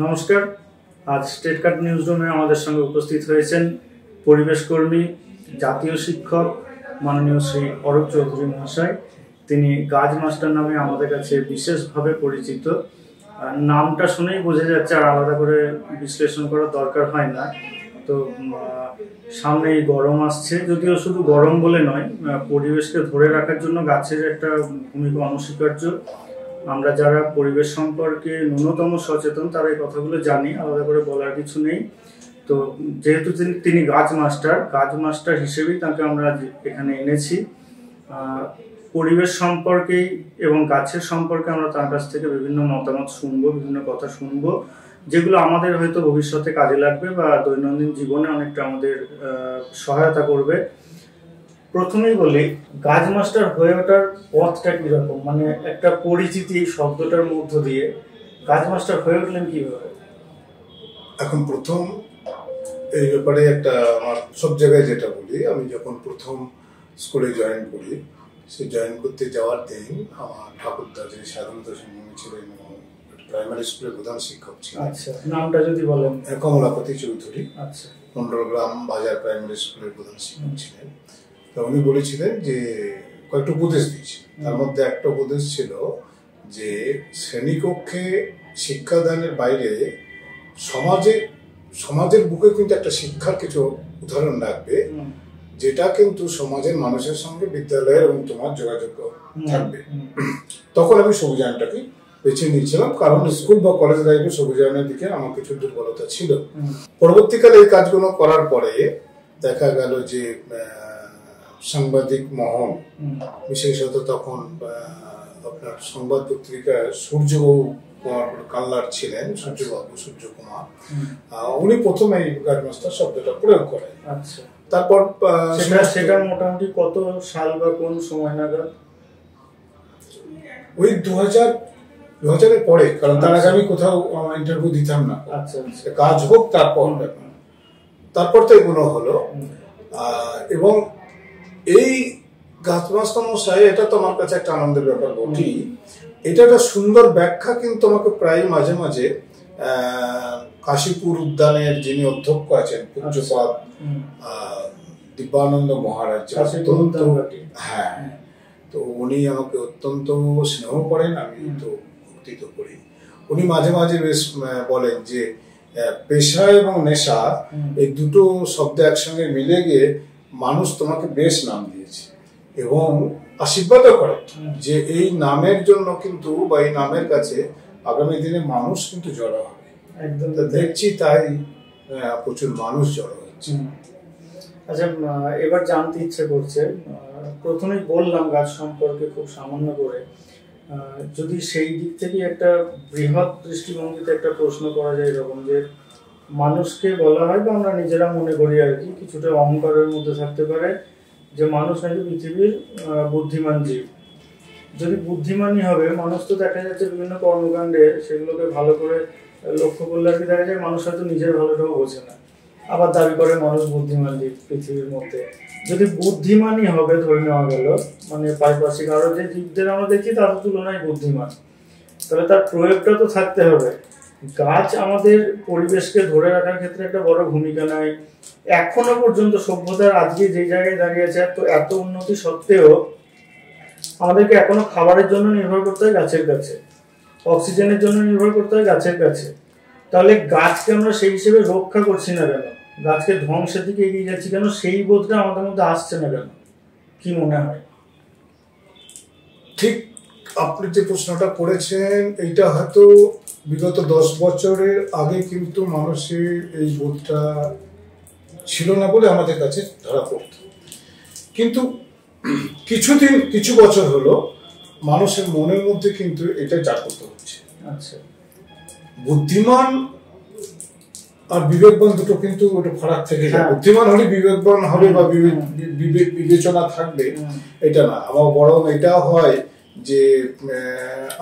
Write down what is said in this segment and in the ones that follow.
নমস্কার। আজ স্টেট কাট নিউজ রুমে আমাদের সঙ্গে উপস্থিত হয়েছেন পরিবেশ কর্মী, জাতীয় শিক্ষক মাননীয় শ্রী অরূপ চৌধুরী মহাশয়। তিনি গাছ মাস্টার নামে আমাদের কাছে বিশেষভাবে পরিচিত। নামটা শুনেই বোঝা যাচ্ছে, আর আলাদা করে বিশ্লেষণ করার দরকার হয় না। তো সামনেই গরম আসছে, যদিও শুধু গরম বলে নয়, পরিবেশকে ধরে রাখার জন্য গাছের একটা ভূমিকা অনস্বীকার্য। আমরা যারা পরিবেশ সম্পর্কে ন্যূনতম সচেতন তারা এই কথাগুলো জানি, আলাদা করে বলার কিছু নেই। তো যেহেতু তিনি গাছ মাস্টার হিসেবেই তাকে আমরা এখানে এনেছি। পরিবেশ সম্পর্কেই এবং গাছের সম্পর্কে আমরা তার কাছ থেকে বিভিন্ন মতামত শুনবো, বিভিন্ন কথা শুনবো, যেগুলো আমাদের হয়তো ভবিষ্যতে কাজে লাগবে বা দৈনন্দিন জীবনে অনেকটা আমাদের সহায়তা করবে। প্রথমেই বলি, গাছ মাস্টার হয়ে ওঠার পথটা কিরকম, মানে একটা পরিচিতি শব্দটার মধ্য দিয়ে গাছ মাস্টার হয়ে উঠলেন কিভাবে? এখন প্রথম এই ব্যাপারে একটা আমার সব জায়গায় যেটা বলি, আমি যখন প্রথম স্কুলে জয়েন করি, সে জয়েন করতে যাওয়ার দিন আমার ঠাকুরদা যে সাধারণত ছিলেন, প্রাইমারি স্কুলের প্রধান শিক্ষক ছিলেন। আচ্ছা, নামটা যদি বলেন। কমলাপতি চৌধুরী। আচ্ছা, মন্ডলগ্রাম বাজার প্রাইমারি স্কুলের প্রধান শিক্ষক ছিলেন। তো উনি বলেছিলেন যে কয়েকটা উপদেশ দিয়েছিলেন, তার মধ্যে একটা উপদেশ ছিল যে শ্রেণীকক্ষে শিক্ষাদানের বাইরে সমাজের বুকে কিন্তু একটা শিক্ষার কিছু উদাহরণ রাখবে, যেটা কিন্তু সমাজের মানুষের সঙ্গে বিদ্যালয়ের এবং তোমার যোগাযোগ থাকবে। তখন আমি সবুজায়নটাকে বেছে নিয়েছিলাম, কারণ স্কুল বা কলেজ লাইফে সবুজায়নের দিকে আমার কিছু দুর্বলতা ছিল। পরবর্তীকালে এই কাজগুলো করার পরে দেখা গেল যে সাংবাদিক মহল, বিশেষত তখন আপনার সংবাদ পত্রিকা সূর্যবাবু কাল্লার ছিলেন, সূর্য কুমার, উনি প্রথমে এই গাছ মাস্টার শব্দটা প্রয়োগ করেন। আচ্ছা, তারপর সেটা মোটামুটি কত সাল বা কোন সময় নাগাদ? ওই 2000-এর পরে, কারণ তার আগে আমি কোথাও ইন্টারভিউ দিতাম না। আচ্ছা, কাজ হোক তারপর তো এগুলো হলো। এবং এই গাছ মাস্টার মশাই, এটা তো আমার কাছে একটা আনন্দের ব্যাপার বটি। এটা একটা সুন্দর ব্যাখ্যা কিন্তু আমাকে প্রায় মাঝে মাঝে কাশীপুর উদ্যানের যিনি অধ্যক্ষ আছেন, পূজ্যপাদ দিব্যানন্দ মহারাজ, হ্যাঁ, তো উনি আমাকে অত্যন্ত স্নেহ করেন, আমি তো ভক্তি তো করি। উনি মাঝে মাঝে বেশ বলেন যে পেশা এবং নেশা এই দুটো শব্দ একসঙ্গে মিলে গিয়ে মানুষ তোমাকে বেশ নাম দিয়েছে, এবং আশীর্বাদও করে যে এই নামের জন্য কিন্তু বা এই নামের কাছে আগামী দিনে মানুষ কিন্তু জড়ো হবে। একদম দেখছি তাই প্রচুর মানুষ জড়ো হচ্ছে। আচ্ছা, এবার জানতে ইচ্ছে করছে, প্রথমেই বললাম গাছ সম্পর্কে খুব সামান্য করে, যদি সেই দিক থেকে একটা বৃহৎ দৃষ্টিভঙ্গিতে একটা প্রশ্ন করা যায়, এরকম যে মানুষকে বলা হয় বা আমরা নিজেরা মনে করি আর কি, কিছুটা অহংকারের মধ্যে থাকতে পারে যে মানুষ নাকি পৃথিবীর বুদ্ধিমান জীব। যদি বুদ্ধিমানই হবে, মানুষ তো দেখা যাচ্ছে বিভিন্ন কর্মকাণ্ডে সেগুলোকে ভালো করে লক্ষ্য করলে আর কি দেখা যায় মানুষ হয়তো নিজের ভালোটাও বোঝে না, আবার দাবি করে মানুষ বুদ্ধিমান জীব পৃথিবীর মধ্যে। যদি বুদ্ধিমানই হবে ধরে নেওয়া গেল, মানে পারিপার্শ্বিক আরো যে জীবদের আমরা দেখি তাদের তুলনায় বুদ্ধিমান, তাহলে তার প্রয়োগটা তো থাকতে হবে। গাছ আমাদের পরিবেশকে ধরে রাখার ক্ষেত্রে একটা বড় ভূমিকা নেয়। এখনো পর্যন্ত সভ্যতার আজকে যে জায়গায় দাঁড়িয়েছে, এত উন্নতি সত্ত্বেও আমাদেরকে এখনো খাবারের জন্য নির্ভর করতে হয় গাছের কাছে, অক্সিজেনের জন্য নির্ভর করতে হয় গাছের কাছে। তাহলে গাছকে আমরা সেই হিসেবে রক্ষা করছি না কেন? গাছকে ধ্বংসের দিকে এগিয়ে যাচ্ছি কেন? সেই বোধটা আমাদের মধ্যে আসছে না কেন? কি মনে হয়? ঠিক আপনি যে প্রশ্নটা করেছেন, এইটা হয়তো বিগত 10 বছরের আগে কিন্তু মানুষের এই বোধটা ছিল না বলে আমাদের কাছে ধরা পড়ত, কিন্তু কিছু বছর হলো মানুষের মনের মধ্যে কিন্তু এটা জাগ্রত হচ্ছে। আচ্ছা, বুদ্ধিমান আর বিবেকবান দুটো কিন্তু ওটা ফারাক থেকে যায়। বুদ্ধিমান হলে বিবেকবান হবে বা বিবেচনা থাকবে, এটা না। আমার বরং এটা হয় যে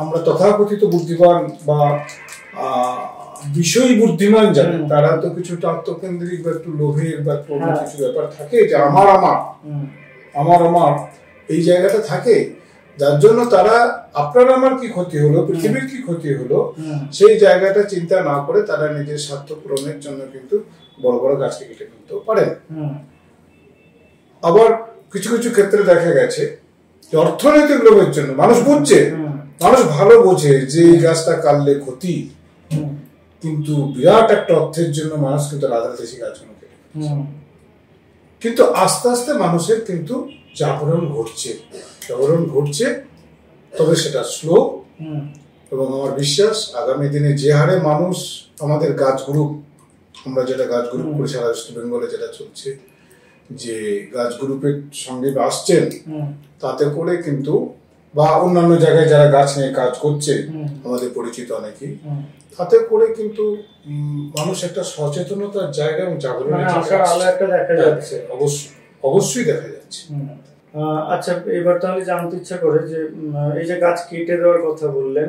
আমরা তথাকথিত বুদ্ধিমান বা বিষয়ী বুদ্ধিমান যারা, তারা তো কিছুটা আত্মকেন্দ্রিক বা একটু লোভের বা কিছু ব্যাপার থাকে যে আমার এই জায়গাটা থাকে, যার জন্য তারা আপনার আমার কি ক্ষতি হলো, পৃথিবীর কি ক্ষতি হলো, সেই জায়গাটা চিন্তা না করে তারা নিজের স্বার্থ পূরণের জন্য কিন্তু বড় বড় গাছকে কেটে ফেলতেও পারেন। আবার কিছু কিছু ক্ষেত্রে দেখা গেছে যে অর্থনৈতিক লোভের জন্য মানুষ বুঝছে, মানুষ ভালো বোঝে যে এই গাছটা কাটলে ক্ষতি, কিন্তু বিরাট একটা অর্থের জন্য মানুষ কিন্তু রাতারাতি গাছগুলো কেটে ফেলছে। কিন্তু আস্তে আস্তে মানুষের কিন্তু জাগরণ ঘটছে, তবে সেটা স্লো। এবং আমার বিশ্বাস আগামী দিনে যে হারে মানুষ আমাদের গাছ গ্রুপ, আমরা যেটা গাছ গ্রুপ করে সারা ওয়েস্ট বেঙ্গলে যেটা চলছে, যে গাছ গ্রুপের সঙ্গে আসছেন, তাতে করে কিন্তু বা অন্যান্য জায়গায় যারা গাছ নিয়ে কাজ করছে আমাদের পরিচিত অনেকেই, তাতে করে কিন্তু মানুষ একটা সচেতনতার জায়গা এবং জাগরণের দেখা যাচ্ছে, অবশ্যই দেখা যাচ্ছে। আচ্ছা, এবার তাহলে জানতে ইচ্ছা করে যে এই যে গাছ কেটে দেওয়ার কথা বললেন,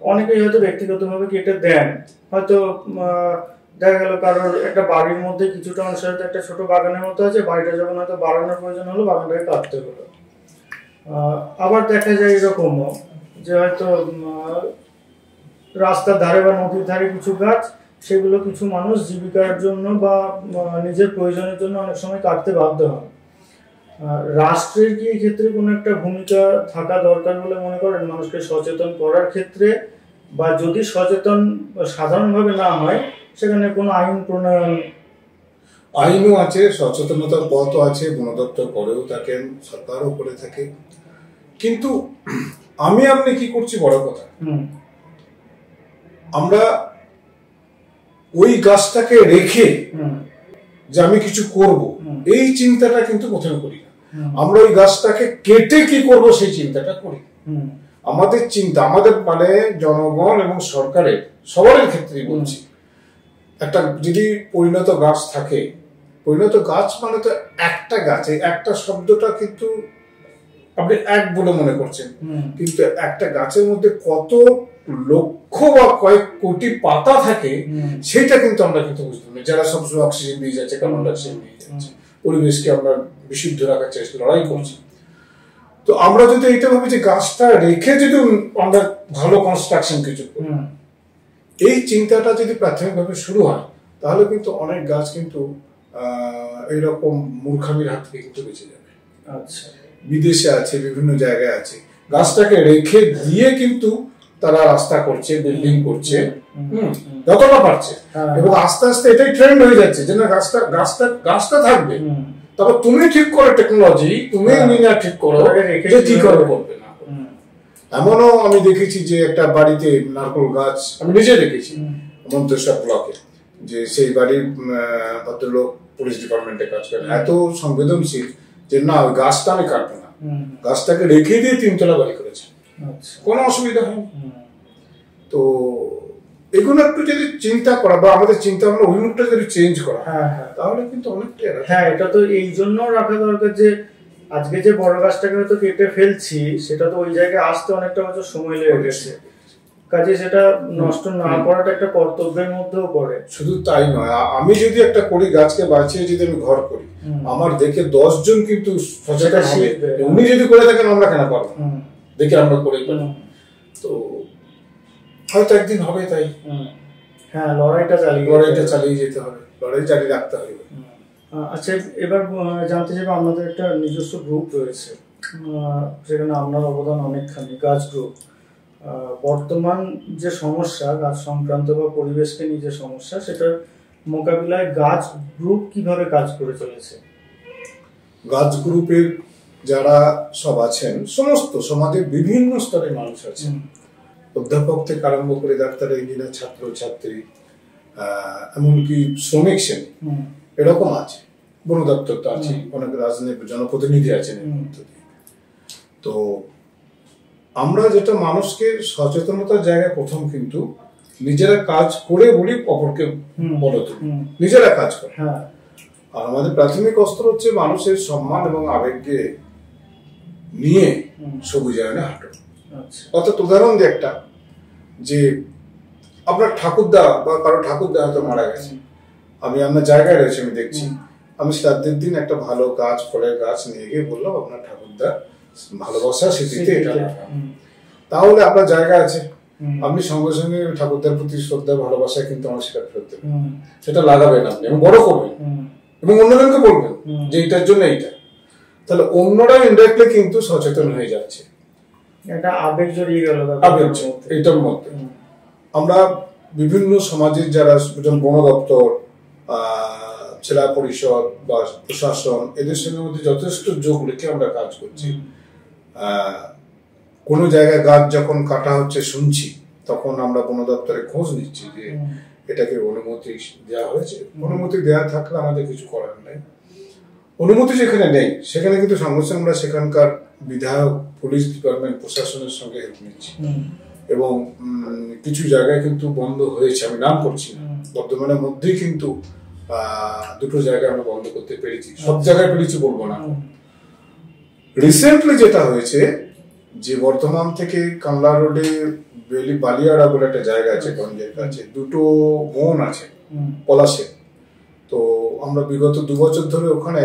অনেকেই হয়তো ব্যক্তিগতভাবে কেটে দেন, হয়তো দেখা গেল কারোর একটা বাড়ির মধ্যে কিছুটা অংশ হয়তো একটা ছোট বাগানের মতো আছে, বাড়িটা যখন হয়তো বাড়ানোর প্রয়োজন হলো বাগানটাকে কাটতে হলো। আবার দেখা যায় এরকমও যে হয়তো রাস্তার ধারে বা নদীর ধারে কিছু গাছ, সেগুলো কিছু মানুষ জীবিকার জন্য বা নিজের প্রয়োজনের জন্য অনেক সময় কাটতে বাধ্য হয়। রাষ্ট্রের কি এই ক্ষেত্রে কোনো একটা ভূমিকা থাকা দরকার বলে মনে করেন, মানুষকে সচেতন করার ক্ষেত্রে? বা যদি সচেতন সাধারণভাবে না হয়, সেখানে কোনো আইন প্রণয়ন? আইনও আছে, সচেতনতার পথও আছে, বন দপ্তর করেও থাকেন, সরকারও করে থাকে। কিন্তু আপনি কি করছি বড় কথা, আমরা ওই গাছটাকে রেখে যে আমি কিছু করব, এই চিন্তাটা কিন্তু প্রথমে করি না। আমরা ওই গাছটাকে কেটে কি করব সেই চিন্তাটা করি। আমাদের চিন্তা, আমাদের মানে জনগণ এবং সরকারের সবার ক্ষেত্রেই বলছি, একটা যদি পরিণত গাছ থাকে, পরিণত গাছ মানে তো একটা গাছ, একটা শব্দটা কিন্তু আপনি এক বলে মনে করছেন, কিন্তু একটা গাছের মধ্যে কত লক্ষ বা কয়েক কোটি পাতা থাকে সেটা কিন্তু আমরা কিন্তু বুঝতে পারি। যারা সবসময় অক্সিজেন দিয়ে যাচ্ছে, কার্বন ডাইঅক্সাইড দিয়ে যাচ্ছে, পরিবেশকে আমরা বিশুদ্ধ রাখার চেষ্টা, লড়াই করছি। তো আমরা যদি এইটা ভাবি যে গাছটা রেখে যদি আমরা ভালো কনস্ট্রাকশন কিছু করি, এই চিন্তাটা যদি প্রাথমিকভাবে শুরু হয়, তাহলে কিন্তু অনেক গাছ কিন্তু এইরকম মূর্খামির হাত থেকে কিন্তু বেঁচে যাবে। আচ্ছা, বিদেশে আছে, বিভিন্ন জায়গায় আছে, গাছটাকে রেখে দিয়ে কিন্তু তারা রাস্তা করছে, বিল্ডিং করছে যতটা পারছে, এবং আস্তে আস্তে এটাই ট্রেন্ড হয়ে যাচ্ছে যে না গাছটা থাকবে, তারপর তুমি ঠিক করো টেকনোলজি, তুমি ইঞ্জিনিয়ার ঠিক করো যে কি করবে না। এমনও আমি দেখেছি যে একটা বাড়িতে নারকেল গাছ, আমি নিজে দেখেছি মন্তেশ্বর ব্লকে, যে সেই বাড়ির ভদ্রলোক পুলিশ ডিপার্টমেন্টে কাজ করেন, এত সংবেদনশীল যে না ওই গাছটা আমি কাটবো না, গাছটাকে রেখে দিয়ে 3 তলা বাড়ি করেছে, কোনো অসুবিধা হয়নি। তো এগুলো একটু যদি চিন্তা করা বা আমাদের চিন্তা ভাবনা অভিমুখটা যদি চেঞ্জ করা, তাহলে কিন্তু অনেকটাই। হ্যাঁ, এটা তো এই জন্য রাখা দরকার যে আজকে যে বড় গাছটাকে হয়তো কেটে ফেলছি, সেটা তো ওই জায়গায় আসতে অনেকটা হয়তো সময় লেগে গেছে, কাজে সেটা নষ্ট না করাটা একটা কর্তব্যের মধ্যেও পড়ে। শুধু তাই নয়, আমি যদি একটা করি গাছকে বাঁচিয়ে যদি আমি ঘর করি, আমার দেখে 10 জন কিন্তু সচেতন হবে। উনি যদি করে থাকেন আমরা কেন পারবো না, দেখে আমরা করে ফেলি। তো হয়তো একদিন হবে, তাই হ্যাঁ, লড়াইটা চালিয়ে যেতে হবে, লড়াই জারি রাখতে হবে। আচ্ছা, এবার জানতে চাইবো, আমাদের একটা নিজস্ব গ্রুপ রয়েছে, সেখানে আপনার অবদান অনেকখানি, গাছ গ্রুপ। বর্তমান যে সমস্যা গাছ সংক্রান্ত বা পরিবেশকে নিয়ে যে সমস্যা, সেটার মোকাবিলায় গাছ গ্রুপ কিভাবে কাজ করে চলেছে? গাছ গ্রুপের যারা সব আছেন, সমস্ত সমাজের বিভিন্ন স্তরের মানুষ আছেন, অধ্যাপক থেকে আরম্ভ করে ডাক্তার, ইঞ্জিনিয়ার, ছাত্র ছাত্রী, এমনকি শ্রমিক শ্রেণী, এরকম আছে। বন দপ্তর তো আছে, অনেক রাজনৈতিক জনপ্রতিনিধি আছেন। তো আমরা যেটা মানুষকে সচেতনতার জায়গায় প্রথম কিন্তু নিজেরা কাজ করে বলি, অপরকে বলে তুলি, নিজেরা কাজ করে। আর আমাদের প্রাথমিক অস্ত্র হচ্ছে মানুষের সম্মান এবং আবেগকে নিয়ে সবুজায়নে হাঁটো। অর্থাৎ উদাহরণ দিয়ে একটা, যে আপনার ঠাকুরদা বা কারো ঠাকুরদা হয়তো মারা গেছে, আমি আপনার জায়গায় রয়েছে, আমি দেখছি, আমি শ্রাদ্ধের দিন একটা ভালো গাছ, ফলের গাছ নিয়ে গিয়ে বললাম আপনার ঠাকুরদা ভালোবাসা স্মৃতিতে এটা লাগান। তাহলে আপনার জায়গা আছে, আপনি সঙ্গে সঙ্গে ঠাকুরদার প্রতি শ্রদ্ধা ভালোবাসা কিন্তু আমার সেটা ফেরত দেবেন, সেটা লাগাবেন আপনি এবং বড় করবেন এবং অন্যজনকে বলবেন যে এইটার জন্য এইটা। তাহলে অন্যরা ইনডাইরেক্টলি কিন্তু সচেতন হয়ে যাচ্ছে, এটা আবেগ জড়িয়ে গেল আবেগ এইটার মধ্যে। আমরা বিভিন্ন সমাজের যারা বন দপ্তর, জেলা পরিষদ বা প্রশাসন, এদের সঙ্গে মধ্যে যথেষ্ট যোগ রেখে আমরা কাজ করছি। কোনো জায়গায় গাছ যখন কাটা হচ্ছে শুনছি, তখন আমরা বন দপ্তরে খোঁজ নিচ্ছি যে এটাকে অনুমতি দেওয়া হয়েছে। অনুমতি দেওয়া থাকলে আমাদের কিছু করার নেই, অনুমতি যেখানে নেই সেখানে কিন্তু সঙ্গে সঙ্গে আমরা সেখানকার বিধায়ক, পুলিশ ডিপার্টমেন্ট, প্রশাসনের সঙ্গে হেল্প নিচ্ছি এবং কিছু জায়গায় কিন্তু বন্ধ হয়েছে, আমি নাম করছি না, বর্ধমানের মধ্যেই কিন্তু দুটো জায়গায় আমরা বন্ধ করতে পেরেছি, সব জায়গায় পেরেছি বলবো না। রিসেন্টলি যেটা হয়েছে যে বর্ধমান থেকে কামলা রোডে বালিয়াড়া বলে একটা জায়গা আছে গঞ্জের কাছে, দুটো বন আছে পলাশে। তো আমরা বিগত 2 বছর ধরে ওখানে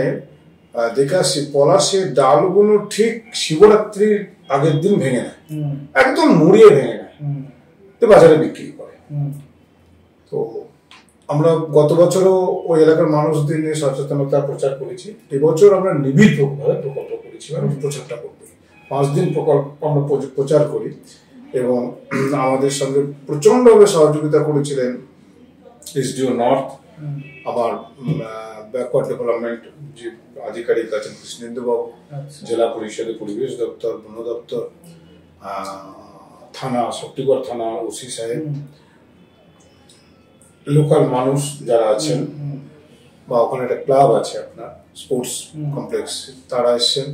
দেখে আসছি, পলাশের ডালগুলো ঠিক শিবরাত্রির আগের দিন ভেঙে নেয়, একদম মুড়িয়ে ভেঙে নেয়, তো বাজারে বিক্রি করে। তো আমরা গত বছরও ওই এলাকার মানুষদের নিয়ে সচেতনতা প্রচার করেছি, এবছর আমরা নিবিড়ভাবে প্রকল্প করেছি, প্রচারটা করবো। 5 দিন প্রকল্প আমরা প্রচার করি এবং আমাদের সঙ্গে প্রচন্ডভাবে সহযোগিতা করেছিলেন এসডিও নর্থ, আবার ব্যাকওয়ার্ড ডেভেলপমেন্ট যে আধিকারিক আছেন কৃষ্ণেন্দু বাবু, জেলা পরিষদের পরিবেশ দপ্তর, বন দপ্তর, থানা শক্তিগড় থানা ওসি সাহেব, লোকাল মানুষ যারা আছেন, বা ওখানে একটা ক্লাব আছে আপনার স্পোর্টস কমপ্লেক্স, তারা এসছেন।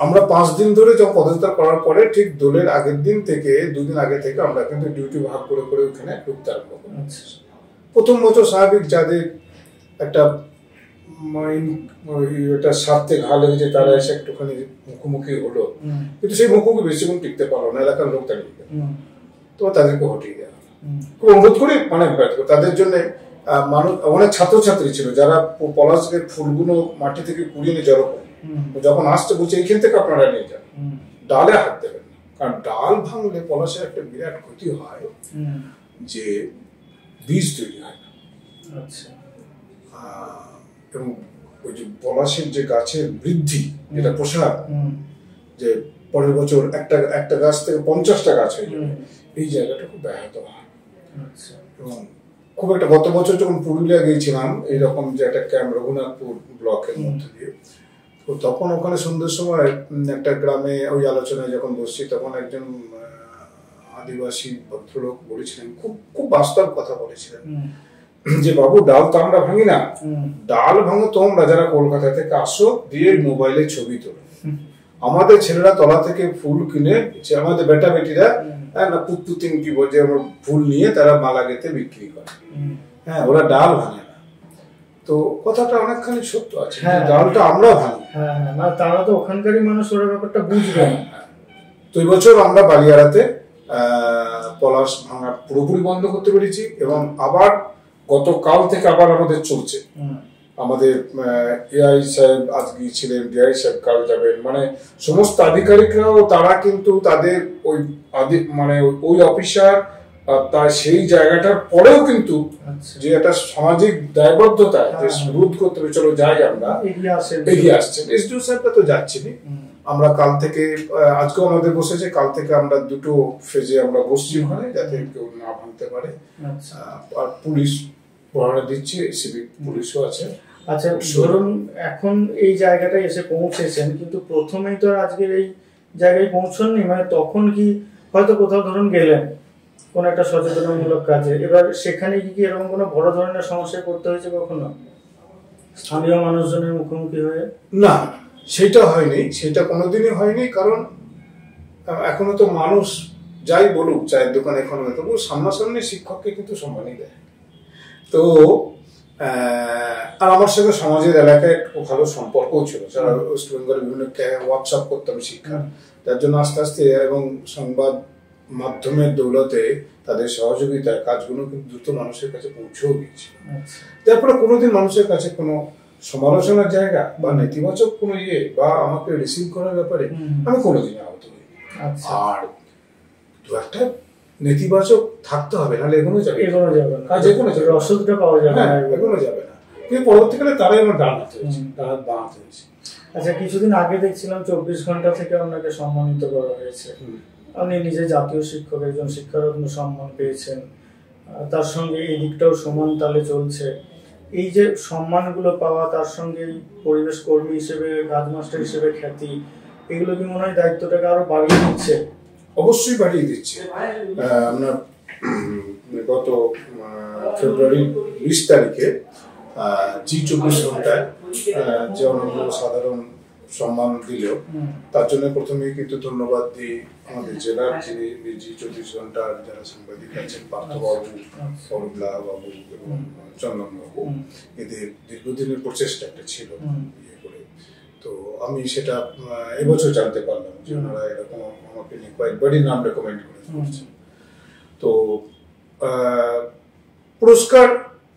আমরা 5 দিন ধরে যখন পদযাত্রা করার পরে ঠিক দোলের আগের দিন থেকে 2 দিন আগে থেকে আমরা কিন্তু ডিউটি ভাগ করে করে ওখানে ঢুকতে আরম্ভ করি। প্রথম বছর স্বাভাবিক যাদের একটা স্বার্থে ঘা লেগেছে তারা এসে একটুখানি মুখোমুখি হলো, কিন্তু সেই মুখোমুখি বেশিক্ষণ টিকতে পারলো না, এলাকার লোক দাঁড়িয়ে গেল, তো তাদেরকে হটিয়ে দেওয়া। খুব অনুরোধ করি, মানে তাদের জন্য মানুষ, অনেক ছাত্রছাত্রী ছিল যারা পলাশের ফুলগুলো মাটি থেকে কুড়িয়ে নিয়ে জড়ো করে, যখন আসতে বলছে এইখান থেকে আপনারা নিয়ে যান, ডালে হাত দেবেন, কারণ ডাল ভাঙলে পলাশের একটা বিরাট ক্ষতি হয় যে বীজ তৈরি হয় না। এবং ওই যে পলাশের যে গাছের বৃদ্ধি, যেটা প্রসার, যে পরের বছর একটা গাছ থেকে 50টা গাছ হয়ে যাবে, এই জায়গাটা খুব ব্যাহত হয়। এবং খুব একটা, গত বছর যখন পুরুলিয়া গিয়েছিলাম এইরকম যে একটা ক্যাম্প রঘুনাথপুর ব্লকের মধ্যে দিয়ে, তো তখন ওখানে সন্ধ্যের সময় একটা গ্রামে ওই আলোচনায় যখন বসছি, তখন একজন আদিবাসী ভদ্রলোক বলেছিলেন, খুব খুব বাস্তব কথা বলেছিলেন যে বাবু ডাল তো আমরা ভাঙি না, ডাল ভাঙো তোমরা যারা কলকাতা থেকে আসো, দিয়ে মোবাইলে ছবি তোলো। আমাদের ছেলেরা তলা থেকে ফুল কিনে, আমাদের বেটা বেটিরা পুতুতিন কি বলছে, ফুল নিয়ে তারা মালা গেঁথে বিক্রি করে, হ্যাঁ, ওরা ডাল ভাঙে না। তো কথাটা অনেকখানি সত্য আছে, ডালটা আমরা ভাঙি, তারা তো ওখানকারই মানুষ, ওরা ব্যাপারটা বুঝবে না। তো এই বছর আমরা বালিয়াড়াতে পলাশ ভাঙা পুরোপুরি বন্ধ করতে পেরেছি এবং আবার গতকাল থেকে আবার আমাদের চলছে। আমাদের এআই সাহেব আজ গিয়েছিলেন, ডিআই সাহেব কাল যাবেন, মানে সমস্ত আধিকারিকরাও তারা কিন্তু তাদের ওই মানে ওই অফিসার তার সেই জায়গাটার পরেও কিন্তু যে একটা সামাজিক দায়বদ্ধতা যে রোধ করতে হবে, চলো যাই, আমরা এগিয়ে আসছেন। এসডিও সাহেবটা তো যাচ্ছেনি, আমরা কাল থেকে, আজকেও আমাদের বসেছে, কাল থেকে আমরা 2টো ফেজে আমরা বসছি ওখানে, যাতে কেউ না ভাঙতে পারে। আর পুলিশ পড়ানো দিচ্ছে, সিভিক পুলিশও আছে। আচ্ছা, ধরুন এখন এই জায়গাটায় এসে পৌঁছেছেন, কিন্তু প্রথমেই তো আজকের এই জায়গায় পৌঁছননি, মানে তখন কি হয়তো কোথাও ধরুন গেলেন কোন একটা সচেতনমূলক কাজে, এবার সেখানে কি এরকম কোনো বড় ধরনের সমস্যায় পড়তে হয়েছে কখনো স্থানীয় মানুষজনের মুখোমুখি হয়ে? না, সেটা হয়নি, সেটা কোনোদিনই হয়নি, কারণ এখনো তো মানুষ যাই বলুক, চায়ের দোকান এখনো, তবু সামনাসামনি শিক্ষককে কিন্তু সম্মানই দেয়। তো আর আমার সঙ্গে সমাজের এলাকায় একটু ভালো সম্পর্কও ছিল, যারা ওয়েস্ট বেঙ্গলের বিভিন্ন ওয়ার্কশপ করতাম শিক্ষা, তার জন্য আস্তে আস্তে এবং সংবাদ মাধ্যমের দৌলতে তাদের সহযোগিতার কাজগুলো কিন্তু দ্রুত মানুষের কাছে পৌঁছেও গিয়েছিল। তারপরে কোনোদিন মানুষের কাছে কোনো সমালোচনার জায়গা বা নেতিবাচক কোনো ইয়ে বা আমাকে রিসিভ করার ব্যাপারে আমি কোনোদিনই আহত হই। আর দু একটা নেতিবাচক থাকতে হবে, নাহলে এগোনো যাবে না, কাজ এগোনো যাবে, রসদটা পাওয়া যাবে না, এগোনো যাবে না। কিন্তু পরবর্তীকালে তারাই আমার ডান হাতে হয়েছে, ডান হাত বাঁ হাতে হয়েছে। আচ্ছা, কিছুদিন আগে দেখছিলাম 24 ঘন্টা থেকে আপনাকে সম্মানিত করা হয়েছে। আপনি নিজে জাতীয় শিক্ষক, একজন শিক্ষারত্ন সম্মান পেয়েছেন, তার সঙ্গে এই দিকটাও সমান তালে চলছে। এই যে সম্মানগুলো পাওয়া, তার সঙ্গে পরিবেশ কর্মী হিসেবে, গাছমাস্টার হিসেবে খ্যাতি, এগুলো কি মনে হয় দায়িত্বটাকে আরো বাড়িয়ে দিচ্ছে? অবশ্যই বাড়িয়ে দিচ্ছে। আমরা গত ফেব্রুয়ারি 20 তারিখে জি24 ঘন্টায় যে অনন্য সাধারণ সম্মান দিল, তার জন্য প্রথমেই কিন্তু ধন্যবাদ দিই আমাদের জেলার যিনি জি24 ঘন্টার যারা সাংবাদিক আছেন, পার্থবাবু, অরুবলা বাবু এবং চন্দন বাবু। এদের দীর্ঘদিনের প্রচেষ্টা একটা ছিল ইয়ে করে। তো আমি সেটা এবছর জানতে পারলাম যে ওনারা এরকম আমাকে নিয়ে কয়েকবারই নাম রেকমেন্ড করেছেন। তো পুরস্কার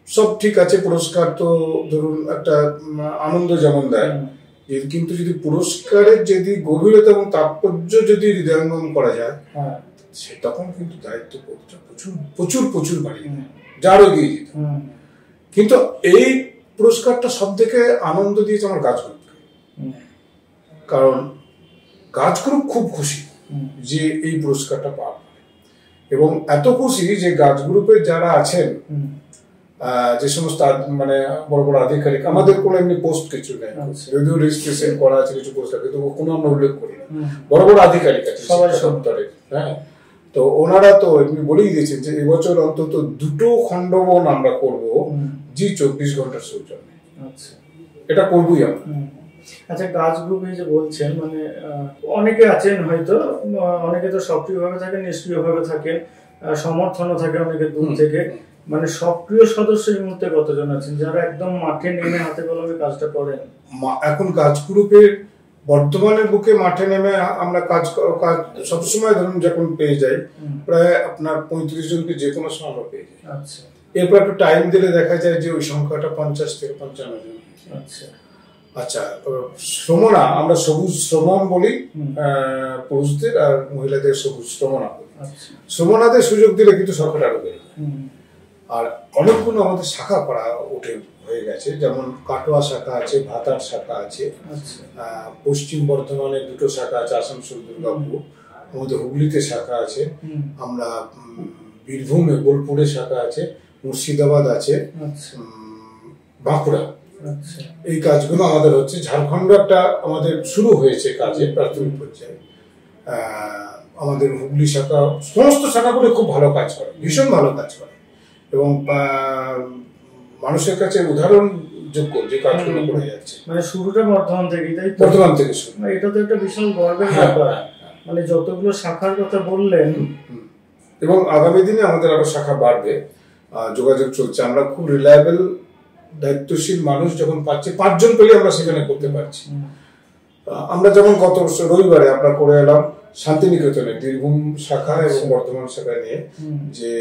সব ঠিক আছে, পুরস্কার তো ধরুন একটা আনন্দ যেমন দেয়, কিন্তু যদি পুরস্কারের যদি গভীরতা এবং তাৎপর্য যদি হৃদয়ঙ্গম করা যায়, সে তখন কিন্তু দায়িত্ব প্রচুর প্রচুর প্রচুর বাড়িয়ে দেয়, যার এগিয়ে যেত। কিন্তু এই পুরস্কারটা সব থেকে আনন্দ দিয়েছে আমার গাছ গ্রুপকে, কারণ গাছ গ্রুপ খুব খুশি যে এই পুরস্কারটা পাবে, এবং এত খুশি যে গাছ গ্রুপের যারা আছেন, যে সমস্ত মানে বড় বড় আধিকারিক, আমাদের কোনো এমনি পোস্ট কিছু নেই, যদিও রেজিস্ট্রেশন করা আছে কিছু পোস্ট, কিন্তু কোনো আমরা উল্লেখ করি না, বড় বড় আধিকারিক আছে সবাই সত্তরে। হ্যাঁ, তো ওনারা তো এমনি বলেই দিয়েছেন যে এবছর অন্তত 2টো খণ্ডবন আমরা করব জি24 ঘন্টার সৌজন্যে। এটা করবই আমরা। আচ্ছা, গাছ গ্রুপে যে বলছেন, মানে অনেকে আছেন হয়তো, অনেকে তো সক্রিয়ভাবে থাকেন, নিষ্ক্রিয়ভাবে থাকেন, সমর্থনও থাকে অনেকে দূর থেকে। মানে সক্রিয় সদস্য এই মুহূর্তে কতজন আছেন যারা একদম মাঠে নেমে হাতে কলমে কাজটা করেন? এখন গাছ গ্রুপের বর্তমানের বুকে মাঠে নেমে আমরা কাজ সবসময় ধরুন যখন পেয়ে যাই, প্রায় আপনার 35 জনকে যে কোনো সময় আমরা পেয়ে যাই। আচ্ছা, এরপর একটু টাইম দিলে দেখা যায় যে ওই সংখ্যাটা 50 থেকে 55 জন। আচ্ছা আচ্ছা, শ্রমণা আমরা সবুজ শ্রমণ বলি পুরুষদের, আর মহিলাদের সবুজ শ্রমণা বলি। শ্রমণাদের সুযোগ দিলে কিন্তু সংখ্যাটা আরো বেড়ে যায়। আর অনেকগুলো আমাদের শাখা করা উঠে হয়ে গেছে, যেমন কাটোয়া শাখা আছে, ভাতার শাখা আছে, পশ্চিম বর্ধমানে 2টো শাখা আছে, আসানসোল, দুর্গাপুর, আমাদের হুগলিতে শাখা আছে, আমরা বীরভূমে বোলপুরে শাখা আছে, মুর্শিদাবাদ আছে, বাঁকুড়া। এই কাজগুলো আমাদের হচ্ছে। ঝাড়খণ্ড একটা আমাদের শুরু হয়েছে কাজে প্রাথমিক পর্যায়ে। আমাদের হুগলি শাখা, সমস্ত শাখাগুলো খুব ভালো কাজ করে, ভীষণ ভালো কাজ করে, এবং মানুষের কাছে উদাহরণযোগ্য যে কাজগুলো করে যাচ্ছে। মানে শুরুটা বর্ধমান থেকে, তাই তো? বর্ধমান থেকে শুরু। এটা তো একটা বিশাল গর্বের ব্যাপার। মানে যতগুলো শাখার কথা বললেন, এবং আগামী দিনে আমাদের আরো শাখা বাড়বে, যোগাযোগ চলছে। আমরা খুব রিলায়েবল দায়িত্বশীল মানুষ যখন পাচ্ছি, 5 জন পেলে আমরা সেখানে করতে পারছি। আমরা যেমন গত রবিবারে আমরা করে এলাম শান্তিনিকেতনে বীরভূম শাখা এবং বর্ধমান শাখা নিয়ে, যে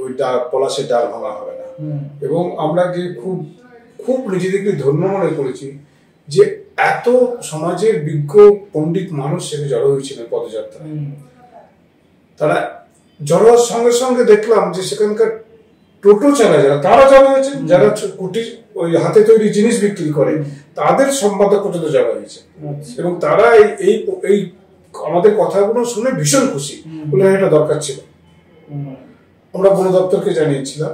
ওই পলাশের ডাল ভাঙা হবে না, এবং আমরা যে খুব খুব নিজেদেরকে ধন্য মনে করেছি যে এত সমাজের বিজ্ঞ পণ্ডিত মানুষ সেখানে জড়ো হয়েছিলেন পদযাত্রায়। তারা জড়ো হওয়ার সঙ্গে সঙ্গে দেখলাম যে সেখানকার টোটো চালায় যারা, তারা জড়ো হয়েছে, যারা কুটির ওই হাতে তৈরি জিনিস বিক্রি করে তাদের সম্পাদক পর্যন্ত জড়ো হয়েছে, এবং তারা এই আমাদের কথাগুলো শুনে ভীষণ খুশি, বলে এটা দরকার ছিল। আমরা বন দপ্তরকে জানিয়েছিলাম,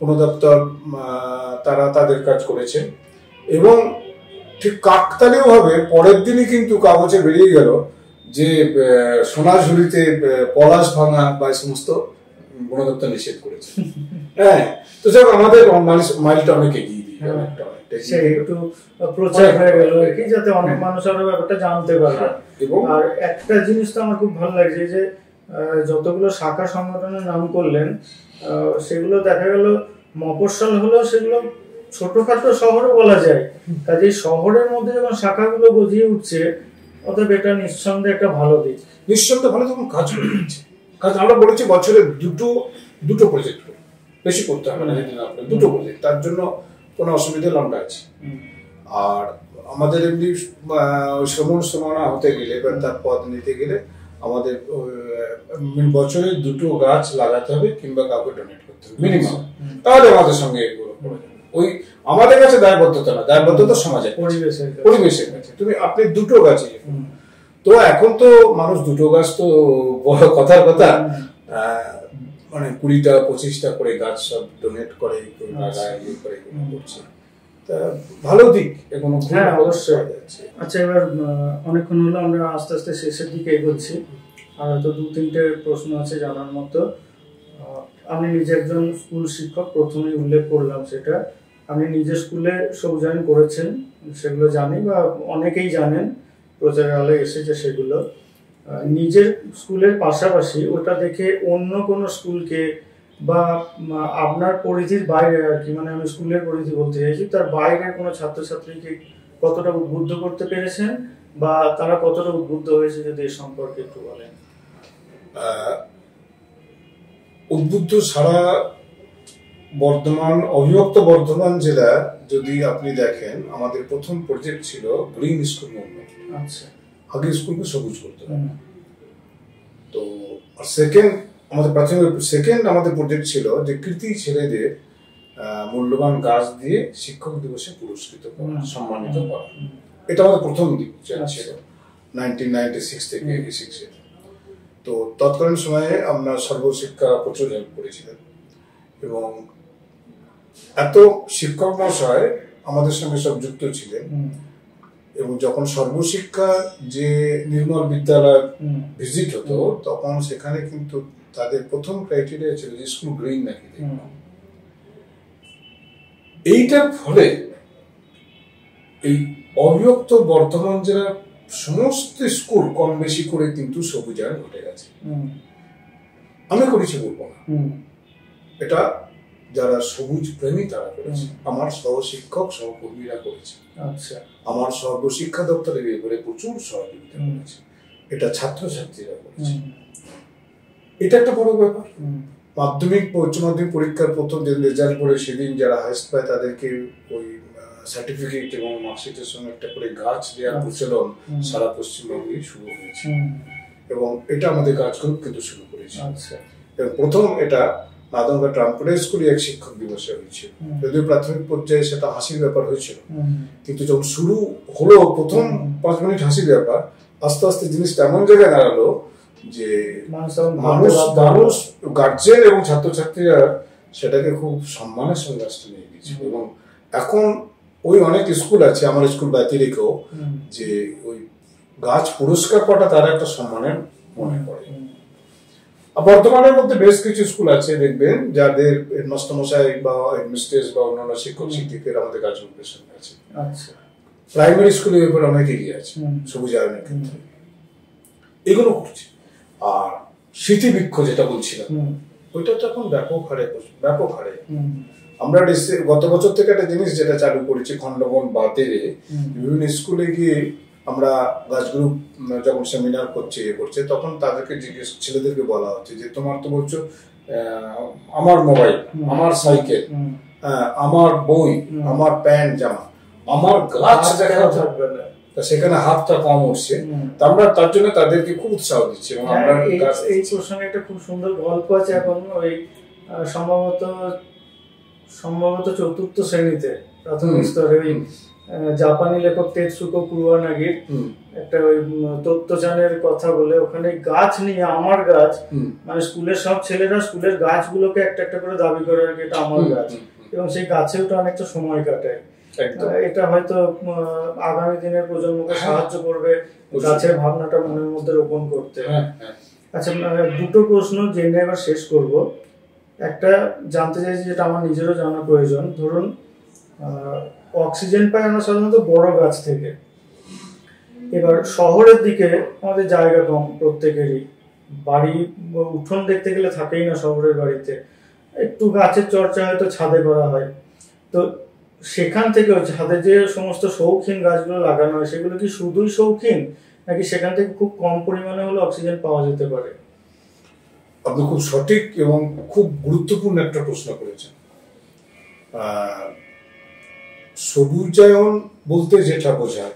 বন দপ্তর তারা তাদের কাজ করেছে, এবং ঠিক কাকতালীয় ভাবে পরের দিনই কিন্তু কাগজে বেরিয়ে গেল যে সোনাঝুরিতে পলাশ ভাঙা বা সমস্ত বন দপ্তর নিষেধ করেছে। হ্যাঁ, তো যাক আমাদের মাইলটা অনেক এগিয়ে দিয়ে একটু প্রচার হয়ে গেল আর কি, যাতে অনেক মানুষ আরো ব্যাপারটা জানতে পারে। আর একটা জিনিস তো আমার খুব ভালো লাগছে যে যতগুলো শাখা সংগঠনের নাম করলেন, সেগুলো দেখা গেল মফস্বল হলেও সেগুলো ছোটখাটো শহরও বলা যায়। কাজে শহরের মধ্যে যখন শাখাগুলো গজিয়ে উঠছে, অতএব এটা নিঃসন্দেহে একটা ভালো দিক। নিঃসন্দেহে ভালো, তখন কাজ করে দিচ্ছে। কাজ আমরা বলেছি বছরে দুটো প্রজেক্ট বেশি করতে হবে না, 2টো প্রজেক্ট, তার জন্য কোনো অসুবিধা লম্বা আছে। আর আমাদের এমনি শ্রমণ শ্রমণা হতে গেলে বা তার পদ নিতে গেলে আমাদের বছরে 2টো গাছ লাগাতে হবে কিংবা কাউকে ডোনেট করতে হবে মিনিমাম, তাহলে আমাদের সঙ্গে ওই আমাদের কাছে দায়বদ্ধতা না, দায়বদ্ধতা সমাজের পরিবেশের কাছে। আপনি 2টো গাছই, তো এখন তো মানুষ 2টো গাছ তো বড় কথার কথা, মানে 20টা 25টা করে গাছ সব ডোনেট করে করছে, তা ভালো দিক এখনো। হ্যাঁ অবশ্যই। আচ্ছা এবার অনেকক্ষণ হলো, আমরা আস্তে আস্তে শেষের দিকে এগোচ্ছি, আর হয়তো 2-3টে প্রশ্ন আছে জানার মতো। আপনি নিজে একজন স্কুল শিক্ষক, প্রথমেই উল্লেখ করলাম সেটা। আপনি নিজের স্কুলে সৌজায়ন করেছেন, সেগুলো জানি বা অনেকেই জানেন, প্রচারের আলোয় এসেছে সেগুলো। নিজের স্কুলের পাশাপাশি ওটা দেখে অন্য কোনো স্কুলকে বা আপনার পরিধির বাইরে আর কি, মানে আমি স্কুলের পরিধি বলতে চাইছি, তার বাইরের কোনো ছাত্রছাত্রীকে কতটা উদ্বুদ্ধ করতে পেরেছেন বা তারা কতটা উদ্বুদ্ধ হয়েছে, যদি এ সম্পর্কে একটু বলেন। উদ্বুদ্ধ সারা অবিভক্ত বর্ধমান জেলা যদি আপনি দেখেন, আমাদের প্রথম প্রজেক্ট ছিল গ্রিন স্কুল মুভমেন্ট। আচ্ছা, আগে স্কুলকে সবুজ করতে হবে। তো সেকেন্ড আমাদের প্রজেক্ট ছিল যে কৃতি ছেলেদের মূল্যবান গাছ দিয়ে শিক্ষক দিবসে পুরস্কৃত করা, সম্মানিত করা। এটা আমাদের প্রথম দিক ছিল 1996 থেকে 86-এ। তো তৎকালীন সময়ে আমরা সর্বশিক্ষা প্রচুর হেল্প করেছিলেন এবং এত শিক্ষক মহাশয় আমাদের সঙ্গে সব যুক্ত ছিলেন। এবং যখন সর্বশিক্ষা যে নির্মল বিদ্যালয় ভিজিট হতো, তখন সেখানে কিন্তু তাদের প্রথম ক্রাইটেরিয়া ছিল যে স্কুল গ্রিন নাকি। এইটার ফলে এই অবিভক্ত বর্ধমান জেলার সমস্ত স্কুল কম বেশি করে কিন্তু সবুজায়ন ঘটে গেছে। আমি করেছি বলবো না, এটা যারা সবুজ প্রেমী তারা করেছে, আমার সহশিক্ষক সহকর্মীরা করেছে। আচ্ছা, আমার সর্বশিক্ষা দপ্তরের ব্যাপারে প্রচুর সহযোগিতা করেছে, এটা ছাত্রছাত্রীরা করেছে। এটা একটা বড় ব্যাপার। মাধ্যমিক উচ্চ মাধ্যমিক পরীক্ষার প্রথম যে রেজাল্ট পড়ে সেদিন যারা হাইস্ট পায় তাদেরকে ওই সার্টিফিকেট এবং মার্কশিটের সঙ্গে একটা করে গাছ দেওয়ার প্রচলন সারা পশ্চিমবঙ্গে শুরু হয়েছে এবং এটা আমাদের কাজ গ্রুপ কিন্তু শুরু করেছে। প্রথম এটা নাদনগা ট্রাম্পোলিন স্কুলে এক শিক্ষক দিবসে হয়েছিল, যদিও প্রাথমিক পর্যায়ে সেটা হাসির ব্যাপার হয়েছিল, কিন্তু যখন শুরু হলো প্রথম 5 মিনিট হাসির ব্যাপার, আস্তে আস্তে জিনিসটা এমন জায়গায় দাঁড়ালো যে মানুষ গার্জেন এবং ছাত্রছাত্রীরা সেটাকে খুব সম্মানের সঙ্গে আসতে নিয়ে গেছিল। এবং এখন ওই অনেক স্কুল আছে, আমার স্কুল ব্যতী রেখেও, যে ওই গাছ পুরস্কার পাওয়াটা তারা একটা সম্মানের মনে করে। বর্তমানের মধ্যে বেশ কিছু স্কুল আছে দেখবেন যাদের হেডমাস্টারমশাই বা হেডমিস্ট্রেস বা অন্যান্য শিক্ষক শিক্ষিকার আমাদের গাছ রূপেশন আছে। প্রাইমারি স্কুলের ব্যাপারে অনেক এগিয়ে আছে সবুজায়নের ক্ষেত্রে, এগুলো করছে। আর স্মৃতিবৃক্ষ যেটা বলছিলাম, ওইটা তো এখন ব্যাপক হারে আমরা গত বছর থেকে একটা জিনিস যেটা চালু করেছি, খণ্ডবন বাদে বিভিন্ন স্কুলে গিয়ে আমরা গাছ গ্রুপ যখন সেমিনার করছে তখন তাদেরকে ছেলেদেরকে বলা হচ্ছে যে তোমার তো বলছো আমার মোবাইল, আমার সাইকেল, আমার বই, আমার প্যান্ট জামা, আমার গাছ দেখা থাকবে না, সেখানে হাতটা কম উঠছে। আমরা তার জন্য তাদেরকে খুব উৎসাহ দিচ্ছি। এবং আমরা এই প্রসঙ্গে একটা খুব সুন্দর গল্প আছে। এখন ওই সম্ভবত 4র্থ শ্রেণীতে প্রাথমিক স্তরে ওই জাপানি লেখক তেতসুকো কুয়ানাগির একটা ওই তত্ত্বযানের কথা বলে, ওখানে গাছ নিয়ে আমার গাছ, মানে স্কুলের সব ছেলেরা স্কুলের গাছগুলোকে একটা একটা করে দাবি করে আর কি এটা আমার গাছ, এবং সেই গাছে ওটা অনেকটা সময় কাটায়। এটা হয়তো আগামী দিনের প্রজন্মকে সাহায্য করবে গাছের ভাবনাটা মনের মধ্যে রোপণ করতে। আচ্ছা, 2টো প্রশ্ন জেনে এবার শেষ করব। একটা জানতে চাইছি, যেটা আমার নিজেরও জানা প্রয়োজন। ধরুন অক্সিজেন পাই আমরা সাধারণত বড় গাছ থেকে। এবার শহরের দিকে আমাদের জায়গা কম, প্রত্যেকেরই বাড়ি উঠোন দেখতে গেলে থাকেই না শহরের বাড়িতে, একটু গাছের চর্চা হয়তো ছাদে করা হয়। তো সেখান থেকে ছাদে যে সমস্ত শৌখিন গাছগুলো লাগানো হয় সেগুলো কি শুধুই শৌখিন, নাকি সেখান থেকে খুব কম পরিমাণে হলে অক্সিজেন পাওয়া যেতে পারে? আপনি খুব সঠিক এবং খুব গুরুত্বপূর্ণ একটা প্রশ্ন করেছেন। সবুজায়ন বলতে যেটা বোঝায়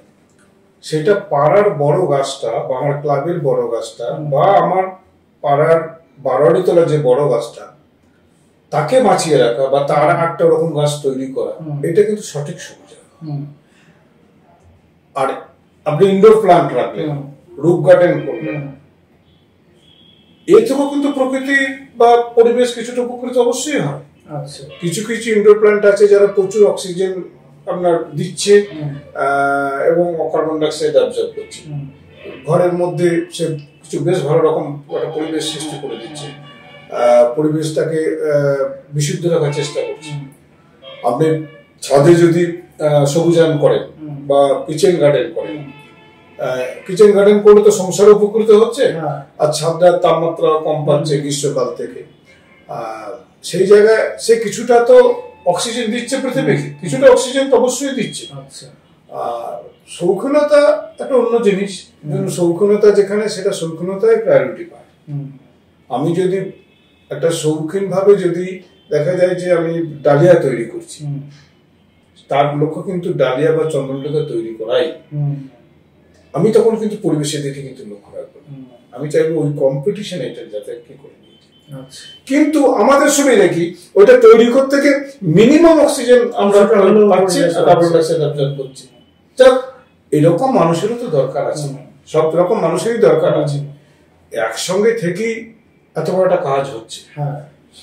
সেটা পাড়ার বড় গাছটা বা আমার ক্লাবের বড় গাছটা বা আমার পাড়ার বারোয়ারিতলা যে বড় গাছটা তাকে বাঁচিয়ে রাখা বা তার একটা রকম গাছ তৈরি করা, এটা কিন্তু সঠিক সবুজায়ন। আর আপনি ইনডোর প্লান্ট রাখলেন, রুফ গার্ডেন করলেন, এ থেকেও কিন্তু প্রকৃতি বা পরিবেশ কিছুটা উপকৃত অবশ্যই হয়। কিছু কিছু ইনডোর প্ল্যান্ট আছে যারা প্রচুর অক্সিজেন আপনার দিচ্ছে এবং কার্বন ডাইঅক্সাইড অ্যাবজর্ব করছে, ঘরের মধ্যে সে কিছু বেশ ভালো রকম একটা পরিবেশ সৃষ্টি করে দিচ্ছে, পরিবেশটাকে বিশুদ্ধ রাখার চেষ্টা করছে। আপনি ছাদে যদি সবুজায়ন করেন বা কিচেন গার্ডেন করেন, কিচেন গার্ডেন করলে তো সংসারে উপকৃত হচ্ছে, আর ছাদটার তাপমাত্রা কম পাচ্ছে গ্রীষ্মকাল থেকে, সেই জায়গায় সে কিছুটা তো অক্সিজেন দিচ্ছে পৃথিবীকে, কিছুটা অক্সিজেন তো অবশ্যই দিচ্ছে। শৌখিনতা একটা অন্য জিনিস, শৌখিনতা যেখানে সেটা শৌখিনতায় প্রায়োরিটি পায়। আমি যদি একটা শৌখিন ভাবে যদি দেখা যায় যে আমি ডালিয়া তৈরি করছি, তার লক্ষ্য কিন্তু ডালিয়া বা চন্দনলেখা তৈরি করাই, আমি তখন কিন্তু পরিবেশের দিকে কিন্তু লক্ষ্য রাখবো। আমি চাইবো ওই কম্পিটিশন এটা যাতে কি করে, কিন্তু আমাদের সুবিধা কি ওইটা তৈরি করতে গিয়ে মিনিমাম অক্সিজেন আমরা পাচ্ছি, কার্বন ডাইঅক্সাইড অ্যাবজর্ব করছি। এরকম মানুষেরও তো দরকার আছে, সব রকম মানুষেরই দরকার আছে, একসঙ্গে থেকেই এত বড় একটা কাজ হচ্ছে।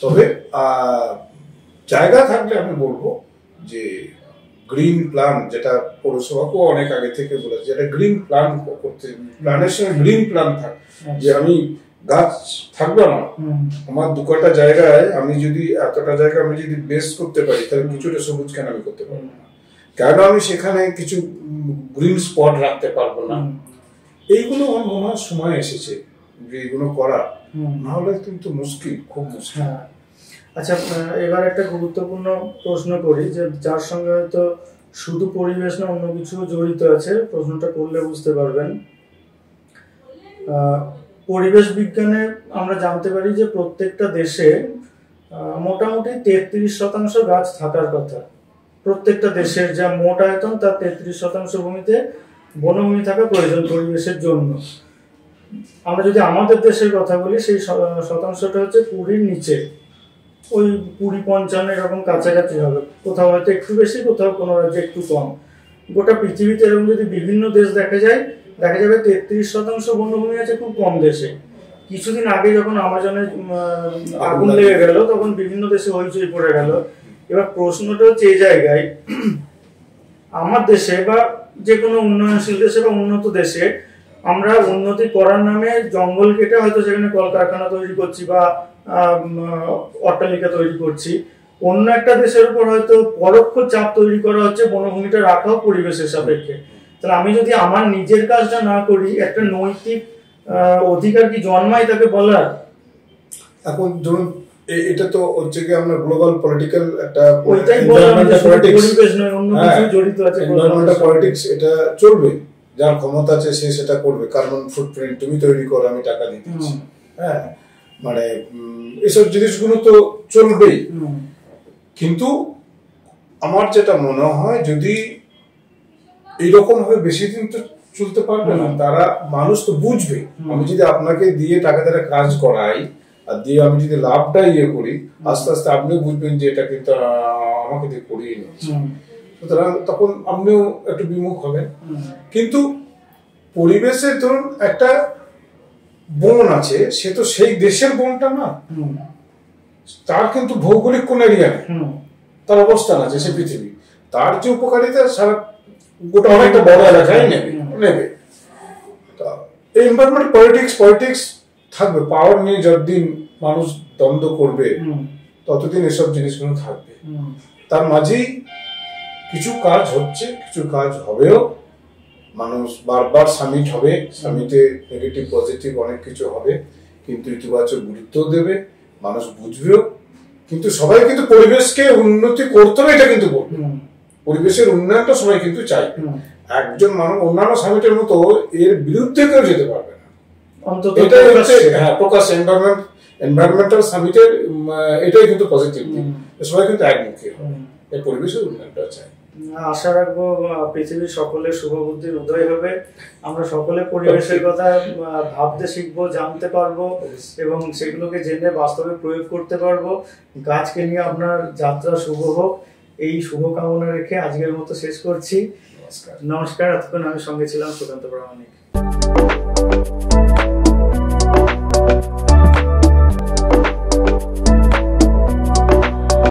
তবে জায়গা থাকলে আমি বলবো যে গ্রিন প্ল্যান, যেটা পৌরসভাকেও অনেক আগে থেকে বলেছে, যেটা গ্রিন প্ল্যান করতে, প্ল্যানের সঙ্গে গ্রিন প্ল্যান থাকে, যে আমি গাছ থাকবে না, আমার দু কটা জায়গায় আমি যদি এতটা জায়গা আমি যদি বেস করতে পারি, তাহলে কিছুটা সবুজ কেন আমি করতে পারবো না, কেন আমি সেখানে কিছু গ্রিন স্পট রাখতে পারবো না। এইগুলো আমার মনে হয় সময় এসেছে যে এগুলো করা, না হলে কিন্তু মুশকিল, খুব মুশকিল। আচ্ছা, এবার একটা গুরুত্বপূর্ণ প্রশ্ন করি, যে যার সঙ্গে হয়তো শুধু পরিবেশ না অন্য কিছু জড়িত আছে, প্রশ্নটা করলে বুঝতে পারবেন। পরিবেশ বিজ্ঞানে আমরা জানতে পারি যে প্রত্যেকটা দেশে মোটামুটি 33% গাছ থাকার কথা। প্রত্যেকটা দেশের যা মোট আয়তন তার 33% ভূমিতে বনভূমি থাকা প্রয়োজন পরিবেশের জন্য। আমরা যদি আমাদের দেশের কথা বলি, সেই শতাংশটা হচ্ছে 20-র নিচে, ওই 20-55 এরকম কাছাকাছি হবে, কোথাও হয়তো একটু বেশি, কোথাও কোনো রাজ্যে একটু কম। গোটা পৃথিবীতে এরকম যদি বিভিন্ন দেশ দেখা যাবে 33% বনভূমি আছে খুব কম দেশে। কিছুদিন আগে যখন আমাজনে আগুন লেগে গেল, তখন বিভিন্ন দেশে হইচই পড়ে গেল। এবার প্রশ্নটা হচ্ছে এই জায়গায়, আমার দেশে বা যে কোনো উন্নয়নশীল দেশে বা উন্নত দেশে আমরা উন্নতি করার নামে জঙ্গল কেটে হয়তো সেখানে কলকারখানা তৈরি করছি বা অট্টালিকা তৈরি করছি, অন্য একটা দেশের উপর হয়তো পরোক্ষ চাপ তৈরি করা হচ্ছে বনভূমিটা রাখাও পরিবেশের সাপেক্ষে। তাহলে আমি যদি আমার নিজের কাজটা না করি, একটা নৈতিক অধিকার কি জন্মায় তাকে বলার? এখন ধরুন এটা তো হচ্ছে কি আমরা গ্লোবাল পলিটিক্যাল একটা পরিবেশ নয়, অন্য কিছু জড়িত আছে, পলিটিক্স, এটা চলবে, যার ক্ষমতা আছে সে সেটা করবে। কার্বন ফুটপ্রিন্ট তুমি তৈরি করো, আমি টাকা দিয়ে দিচ্ছি, হ্যাঁ, মানে এসব জিনিসগুলো তো চলবেই। কিন্তু আমার যেটা মনে হয়, যদি এইরকম ভাবে বেশি দিন তো চলতে পারবে না, তারা মানুষ তো বুঝবে। আমি যদি আপনাকে দিয়ে টাকা দ্বারা কাজ করাই আর দিয়ে আমি যদি লাভটা ইয়ে করি, আস্তে আস্তে আপনিও বুঝবেন যে এটা কিন্তু আমাকে দিয়ে করিয়ে নিচ্ছে, সুতরাং তখন আপনিও একটু বিমুখ হবেন। কিন্তু পরিবেশের ধরুন একটা বন আছে, সে তো সেই দেশের বনটা না, তার কিন্তু ভৌগোলিক কোন এরিয়া নেই, তার অবস্থান আছে সে পৃথিবী, তার যে উপকারিতা সারা গোটা অনেকটা বড় এলাকায় নেবে। এই এনভায়রনমেন্ট পলিটিক্স থাকবে, পাওয়ার নিয়ে যতদিন মানুষ দ্বন্দ্ব করবে ততদিন এসব জিনিসগুলো থাকবে। তার মাঝেই কিছু কাজ হচ্ছে, কিছু কাজ হবেও, মানুষ বারবার সামিট হবে, সামিটে নেগেটিভ পজিটিভ অনেক কিছু হবে, কিন্তু ইতিবাচক গুরুত্ব দেবে, মানুষ বুঝবেও। কিন্তু সবাই কিন্তু পরিবেশকে উন্নতি করতে হবে, এটা কিন্তু বলবে, পরিবেশের উন্নয়নটা সবাই কিন্তু চাই। একজন মানুষ অন্যান্য সামিটের মতো এর বিরুদ্ধে কেউ যেতে পারবে না, এটাই হচ্ছে প্রকাশ এনভায়রনমেন্টাল সামিটের, এটাই কিন্তু পজিটিভ দিক, সবাই কিন্তু একমুখী হবে, এই পরিবেশের উন্নয়নটা চাই। আশা রাখবো পৃথিবীর সকলের শুভবুদ্ধির উদয় হবে, আমরা সকলে পরিবেশের কথা ভাবতে শিখবো, জানতে পারবো এবং সেগুলোকে জেনে বাস্তবে প্রয়োগ করতে পারবো। গাছকে নিয়ে আপনার যাত্রা শুভ হোক, এই শুভকামনা রেখে আজকের মতো শেষ করছি। নমস্কার। এতক্ষণ আমি সঙ্গে ছিলাম সুকান্ত প্রামাণিক।